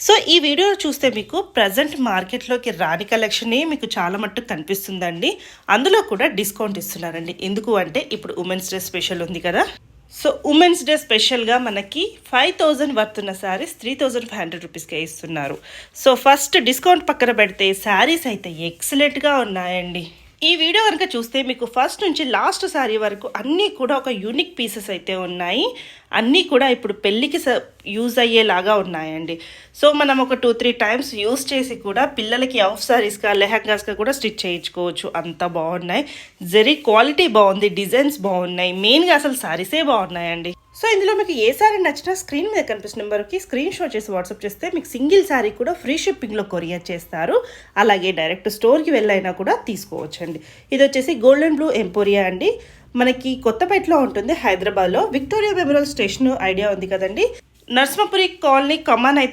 So ఈ video చూస్తే మీకు ప్రజెంట్ మార్కెట్లోకి రాని కలెక్షనే మీకు చాలా మట్టుకు కనిపిస్తుందండి. అందులో కూడా డిస్కౌంట్ ఇస్తున్నారండి. ఎందుకు అంటే ఇప్పుడు ఉమెన్స్ డే స్పెషల్ ఉంది కదా. సో ఉమెన్స్ డే స్పెషల్గా మనకి 5000 వర్త్ ఉన్న శారీస్ 3500 రూపీస్కే ఇస్తున్నారు. సో ఫస్ట్ డిస్కౌంట్ పక్కన పెడితే శారీస్ అయితే ఎక్సలెంట్గా ఉన్నాయండి. ఈ వీడియో కనుక చూస్తే మీకు ఫస్ట్ నుంచి లాస్ట్ శారీ వరకు అన్నీ కూడా ఒక యూనిక్ పీసెస్ అయితే ఉన్నాయి. అన్నీ కూడా ఇప్పుడు పెళ్ళికి యూజ్ అయ్యేలాగా ఉన్నాయండి. సో మనం ఒక 2-3 టైమ్స్ యూజ్ చేసి కూడా పిల్లలకి ఆఫ్ శారీస్గా లెహంగాస్గా కూడా స్టిచ్ చేయించుకోవచ్చు. అంత బాగున్నాయి. జరీ క్వాలిటీ బాగుంది, డిజైన్స్ బాగున్నాయి, మెయిన్గా అసలు శారీసే బాగున్నాయండి. సో ఇందులో మీకు ఏ శారీ నచ్చినా స్క్రీన్ మీద కనిపిస్తున్న నెంబర్కి స్క్రీన్ షాట్ చేసి వాట్సాప్ చేస్తే మీకు సింగిల్ శారీ కూడా ఫ్రీ షిప్పింగ్లో కొరియర్ చేస్తారు. అలాగే డైరెక్ట్ స్టోర్కి వెళ్ళైనా కూడా తీసుకోవచ్చండి. ఇది వచ్చేసి గోల్డెన్ బ్లూ ఎంపోరియా అండి. మనకి కొత్తపేటలో ఉంటుంది, హైదరాబాద్లో. విక్టోరియా మెమోరియల్ స్టేషన్ ఐడియా ఉంది కదండి. నర్సింహపురి కాలనీ కమాన్ అయితే